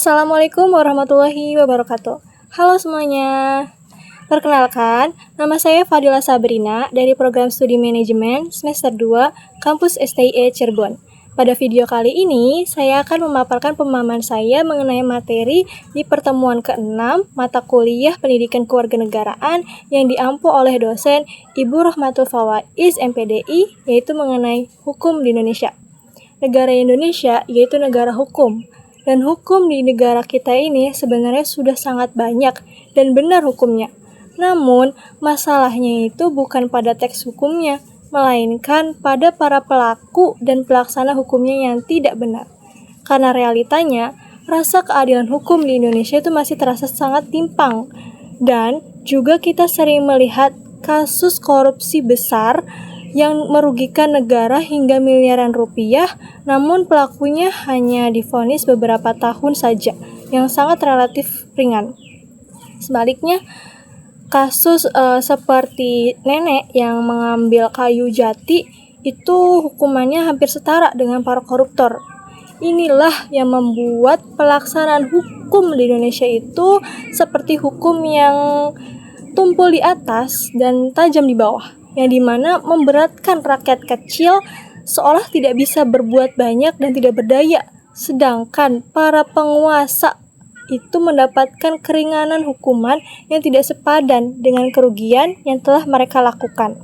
Assalamualaikum warahmatullahi wabarakatuh. Halo semuanya. Perkenalkan, nama saya Fadila Sabrina dari Program Studi Manajemen Semester 2 Kampus STIE Cirebon. Pada video kali ini, saya akan memaparkan pemahaman saya mengenai materi di pertemuan ke-6 mata kuliah Pendidikan Kewarganegaraan yang diampu oleh dosen Ibu Rohmatul Fawaiz MPDI, yaitu mengenai hukum di Indonesia. Negara Indonesia yaitu negara hukum. Dan hukum di negara kita ini sebenarnya sudah sangat banyak dan benar hukumnya. Namun, masalahnya itu bukan pada teks hukumnya, melainkan pada para pelaku dan pelaksana hukumnya yang tidak benar. Karena realitanya, rasa keadilan hukum di Indonesia itu masih terasa sangat timpang. Dan juga kita sering melihat kasus korupsi besar yang merugikan negara hingga miliaran rupiah, namun pelakunya hanya divonis beberapa tahun saja, yang sangat relatif ringan. Sebaliknya, kasus seperti nenek yang mengambil kayu jati itu hukumannya hampir setara dengan para koruptor. Inilah yang membuat pelaksanaan hukum di Indonesia itu seperti hukum yang tumpul di atas dan tajam di bawah, yang dimana memberatkan rakyat kecil seolah tidak bisa berbuat banyak dan tidak berdaya, sedangkan para penguasa itu mendapatkan keringanan hukuman yang tidak sepadan dengan kerugian yang telah mereka lakukan.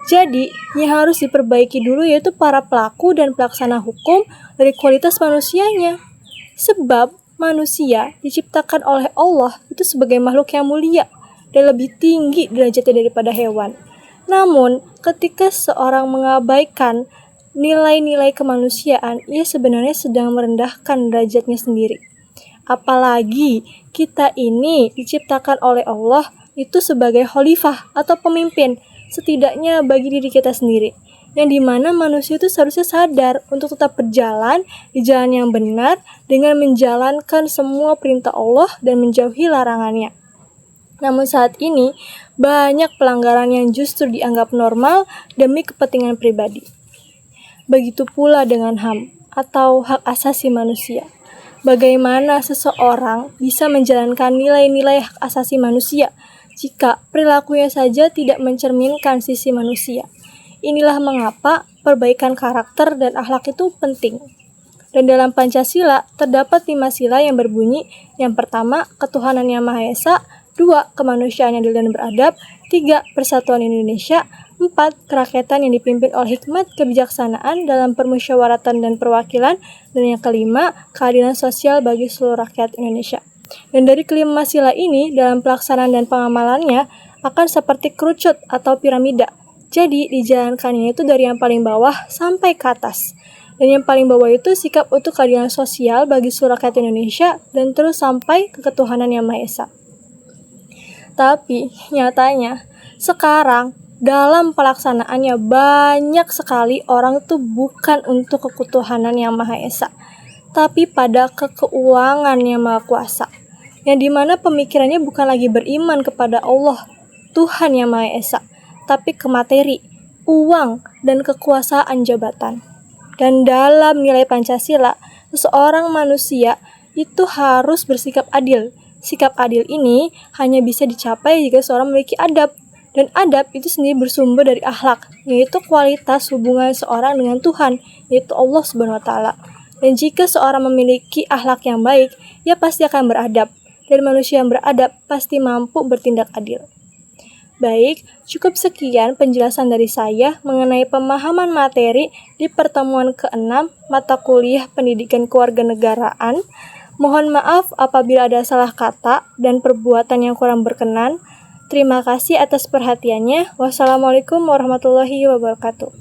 Jadi, yang harus diperbaiki dulu yaitu para pelaku dan pelaksana hukum dari kualitas manusianya. Sebab manusia diciptakan oleh Allah itu sebagai makhluk yang mulia dan lebih tinggi derajatnya daripada hewan. Namun, ketika seorang mengabaikan nilai-nilai kemanusiaan, ia sebenarnya sedang merendahkan derajatnya sendiri. Apalagi kita ini diciptakan oleh Allah itu sebagai khalifah atau pemimpin, setidaknya bagi diri kita sendiri, yang dimana manusia itu seharusnya sadar untuk tetap berjalan di jalan yang benar dengan menjalankan semua perintah Allah dan menjauhi larangannya. Namun saat ini, banyak pelanggaran yang justru dianggap normal demi kepentingan pribadi. Begitu pula dengan HAM atau hak asasi manusia. Bagaimana seseorang bisa menjalankan nilai-nilai hak asasi manusia jika perilakunya saja tidak mencerminkan sisi manusia? Inilah mengapa perbaikan karakter dan akhlak itu penting. Dan dalam Pancasila terdapat 5 sila yang berbunyi, yang pertama, ketuhanan yang Maha Esa, 2. Kemanusiaan yang adil dan beradab, 3. Persatuan Indonesia, 4. Kerakyatan yang dipimpin oleh hikmat kebijaksanaan dalam permusyawaratan dan perwakilan, dan yang kelima, keadilan sosial bagi seluruh rakyat Indonesia. Dan dari kelima sila ini, dalam pelaksanaan dan pengamalannya akan seperti kerucut atau piramida. Jadi, dijalankannya itu dari yang paling bawah sampai ke atas. Dan yang paling bawah itu sikap untuk keadilan sosial bagi seluruh rakyat Indonesia, dan terus sampai ke ketuhanan yang Maha Esa. Tapi nyatanya sekarang dalam pelaksanaannya banyak sekali orang itu bukan untuk ketuhanan yang Maha Esa, tapi pada keuangan yang Maha Kuasa, yang dimana pemikirannya bukan lagi beriman kepada Allah, Tuhan yang Maha Esa, tapi ke materi, uang, dan kekuasaan jabatan. Dan dalam nilai Pancasila, seseorang manusia itu harus bersikap adil. Sikap adil ini hanya bisa dicapai jika seorang memiliki adab. Dan adab itu sendiri bersumber dari akhlak, yaitu kualitas hubungan seorang dengan Tuhan, yaitu Allah Subhanahu wa Ta'ala. Dan jika seorang memiliki akhlak yang baik, ia pasti akan beradab. Dan manusia yang beradab pasti mampu bertindak adil. Baik, cukup sekian penjelasan dari saya mengenai pemahaman materi di pertemuan ke-6 mata kuliah Pendidikan Kewarganegaraan. Mohon maaf apabila ada salah kata dan perbuatan yang kurang berkenan. Terima kasih atas perhatiannya. Wassalamualaikum warahmatullahi wabarakatuh.